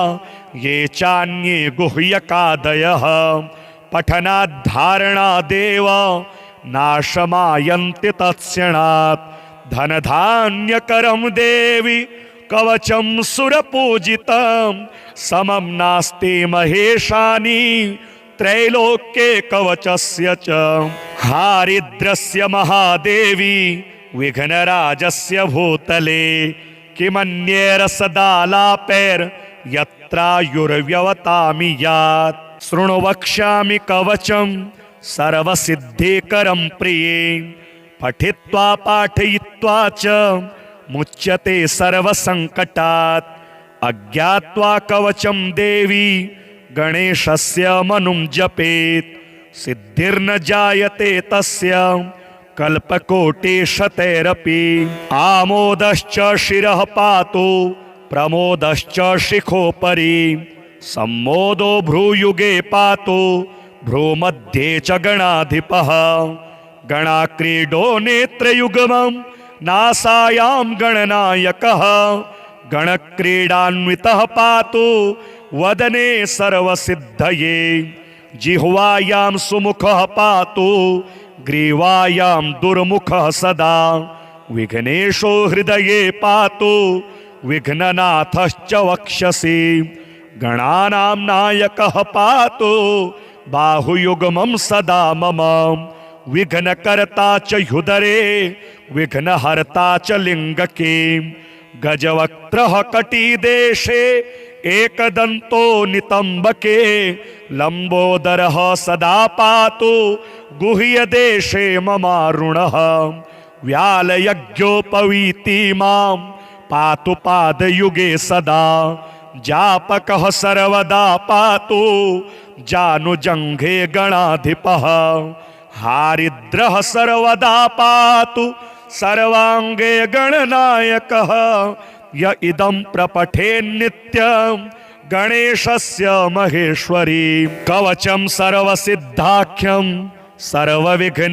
ये चान्ये गुह्यकादयः पठनाद्धारणादेव नाशमायन्ति तत्क्षणात् धनधान्यकरं देवी कवचं सुरपूजितं समं नास्ति महेशानि त्रैलोक्ये कवचस्य च हारिद्रस्य महादेवी विघ्नराजस्य भूतले किमन्येरसदालापैर्यत्रायुर्व्यवतामि यात् शृणु वक्ष्यामि कवचं सर्वसिद्धिकरं प्रिये पठित्वा पाठयित्वा च मुच्यते सर्वसङ्कटात् अज्ञात्वा कवचं देवी गणेशस्य मनुं जपेत् सिद्धिर्न जायते तस्य कल्पकोटिशतैरपि आमोदश्च शिरः पातु प्रमोदश्च शिखोपरि सम्मोदो भ्रूयुगे पातु भ्रूमध्ये च गणाधिपः गणाक्रीडो नेत्रयुग्मं नासायां गणनायकः गणक्रीडान्वितः पातु वदने सर्वसिद्धये जिह्वायां सुमुखः पातु ग्रीवायां दुर्मुखः सदा विघ्नेशो हृदये पातु विघ्ननाथश्च वक्षसि गणानां नायकः पातु बाहुयुग्मं सदा मम विघ्नकर्ता च ह्युदरे विघ्नहर्ता च लिङ्गके गजवक्त्रः कटिदेशे एकदन्तो नितम्बके लम्बोदरः सदा पातु गुह्यदेशे ममारुणः व्यालयज्ञोपवीति मां पातु पादयुगे सदा जापकः सर्वदा पातु जानुजङ्घे गणाधिपः हारिद्रः सर्वदा पातु सर्वांगे गणनायकः य इदं प्रपठे नित्यं गणेशस्य महेश्वरी कवचं सर्वसिद्धाख्यं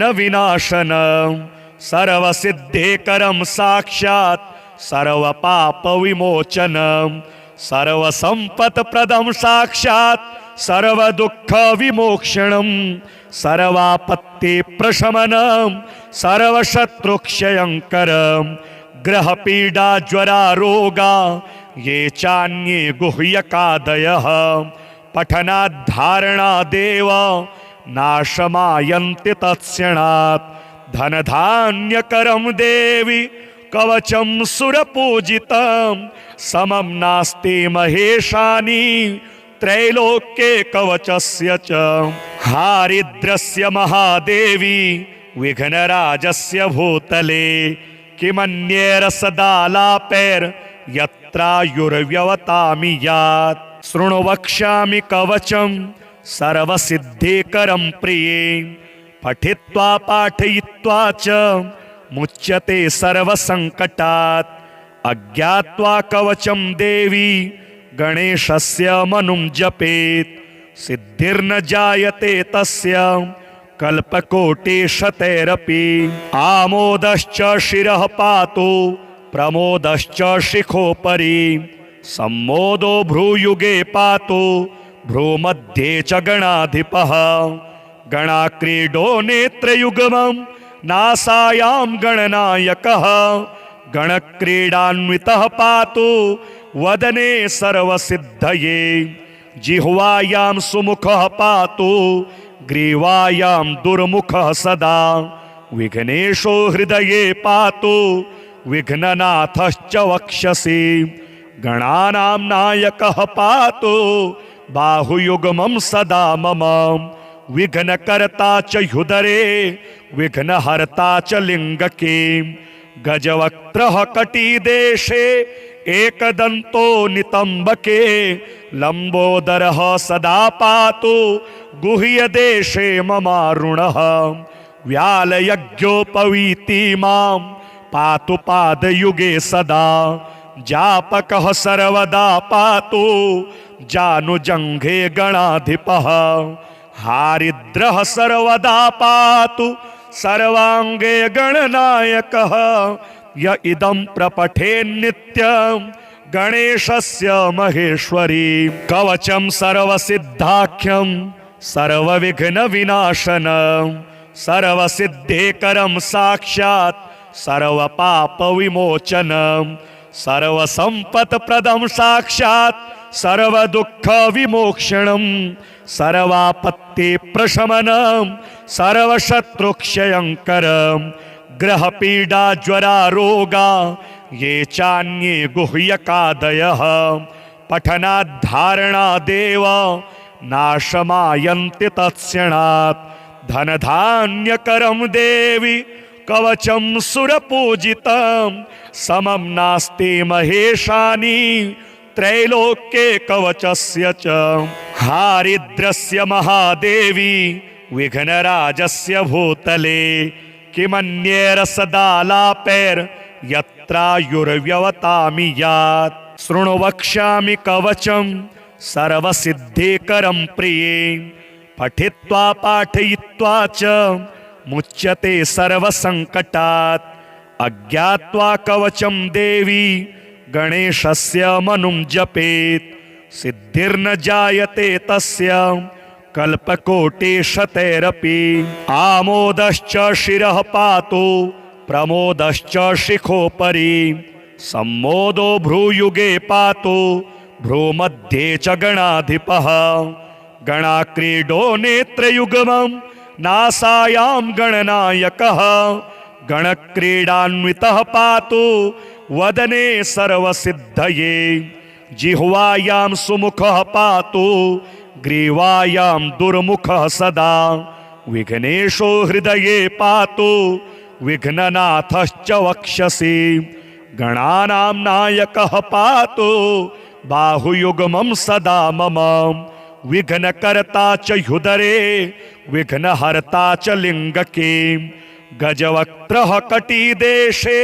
सर्वविघ्नविनाशनं सर्वसिद्धेकरं साक्षात् सर्वपापविमोचनं सर्वसम्पत्प्रदं साक्षात् सर्वदुःखविमोक्षणं सर्वापत्तिप्रशमनं सर्वशत्रुक्षयङ्करं ग्रहपीडा ज्वरा रोगा ये चान्ये गुह्यकादयः पठनाद्धारणादेव नाशमायन्ति तत्क्षणात् धनधान्यकरं देवी कवचं सुरपूजितं समं नास्ति महेशानि त्रैलोक्ये कवचस्य च हारिद्रस्य महादेवी विघ्नराजस्य भूतले किमन्येरसदालापैर्यत्रायुर्व्यवतामि यात् शृणु वक्ष्यामि कवचं सर्वसिद्धिकरं प्रिये पठित्वा पाठयित्वा च मुच्यते सर्वसङ्कटात् अज्ञात्वा कवचं देवी गणेशस्य मनुं जपेत् सिद्धिर्न जायते तस्य कल्पकोटिशतैरपि आमोदश्च शिरः पातु प्रमोदश्च शिखोपरि सम्मोदो भ्रूयुगे पातु भ्रूमध्ये च गणाधिपः गणाक्रीडो नेत्रयुग्मं नासायां गणनायकः गणक्रीडान्वितः पातु वदने सर्वसिद्धये जिह्वायां सुमुखः पातु ग्रीवायां दुर्मुखः सदा विघ्नेशो हृदये पातु विघ्ननाथश्च वक्षसि गणानां नायकः पातु बाहुयुग्मं सदा मम विघ्नकर्ता च ह्युदरे विघ्नहर्ता च लिङ्गके गजवक्त्रः कटिदेशे एकदन्तो नितम्बके लम्बोदरः सदा पातु गुह्यदेशे ममारुणः व्यालयज्ञोपवीति मां पातु पादयुगे सदा जापकः सर्वदा पातु जानुजङ्घे गणाधिपः हारिद्रः सर्वदा पातु सर्वाङ्गे गणनायकः य इदं प्रपठे नित्यं गणेशस्य महेश्वरी कवचं सर्वसिद्धाख्यं सर्वविघ्नविनाशनं सर्वसिद्धेकरं साक्षात् सर्वपापविमोचनं सर्वसम्पत्प्रदं साक्षात् सर्वदुःखविमोक्षणं सर्वापत्तिप्रशमनं सर्वशत्रुक्षयङ्करं ग्रहपीडाज्वरारोगा ये चान्ये गुह्यकादयः पठनाद्धारणादेव नाशमायन्ति तत्क्षणात् धनधान्यकरं देवी कवचं सुरपूजितं समं नास्ति महेशानि त्रैलोक्ये कवचस्य च हारिद्रस्य महादेवी विघ्नराजस्य भूतले किमन्येरसदालापैर्यत्रायुर्व्यवतामि यात् शृणु वक्ष्यामि कवचं सर्वसिद्धिकरं प्रिये पठित्वा पाठयित्वा च मुच्यते सर्वसङ्कटात् अज्ञात्वा कवचं देवी गणेशस्य मनुं जपेत् सिद्धिर्न जायते तस्य कल्पकोटिशतैरपि आमोदश्च शिरः पातु प्रमोदश्च शिखोपरि सम्मोदो भ्रूयुगे पातु भ्रूमध्ये च गणाधिपः गणाक्रीडो नेत्रयुग्मं नासायां गणनायकः गणक्रीडान्वितः पातु वदने सर्वसिद्धये जिह्वायां सुमुखः पातु ग्रीवायां दुर्मुखः सदा विघ्नेशो हृदये पातु विघ्ननाथश्च वक्षसि गणानां नायकः पातु बाहुयुग्मं सदा मम विघ्नकर्ता च ह्युदरे विघ्नहर्ता च लिङ्गके गजवक्त्रः कटिदेशे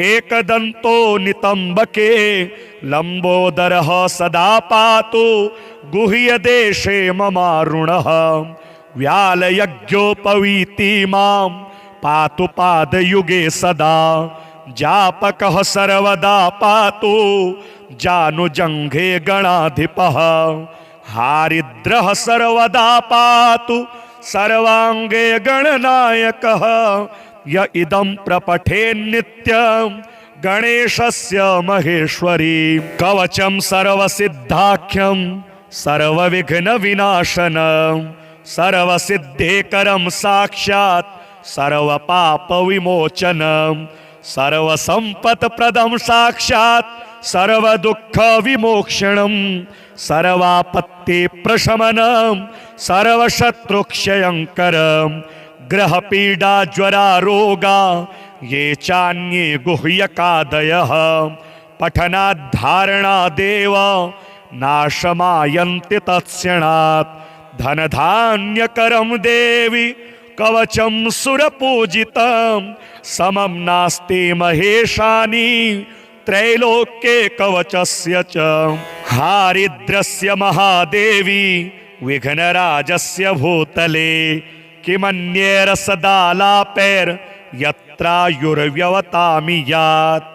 एकदन्तो नितम्बके लम्बोदरः सदा पातु गुह्यदेशे ममारुणः व्यालयज्ञोपवीति मां पातु पादयुगे सदा जापकः सर्वदा पातु जानुजङ्घे गणाधिपः हारिद्रः सर्वदा पातु सर्वाङ्गे गणनायकः य इदं प्रपठे नित्यं गणेशस्य महेश्वरी कवचं सर्वसिद्धाख्यं सर्वविघ्नविनाशनं सर्वसिद्धेकरं साक्षात् सर्वपापविमोचनं सर्वसम्पत्प्रदं साक्षात् सर्वदुःखविमोक्षणं सर्वापत्तिप्रशमनं सर्वशत्रुक्षयङ्करं ग्रहपीडाज्वरारोगा ये चान्ये गुह्यकादयः पठनाद्धारणादेव नाशमायन्ति तत्क्षणात् धनधान्यकरं देवी कवचं सुरपूजितं समं नास्ति महेशानि त्रैलोक्ये कवचस्य च हारिद्रस्य महादेवी विघ्नराजस्य भूतले किमन्येरसदालापैर्यत्रायुर्व्यवतामि यात्।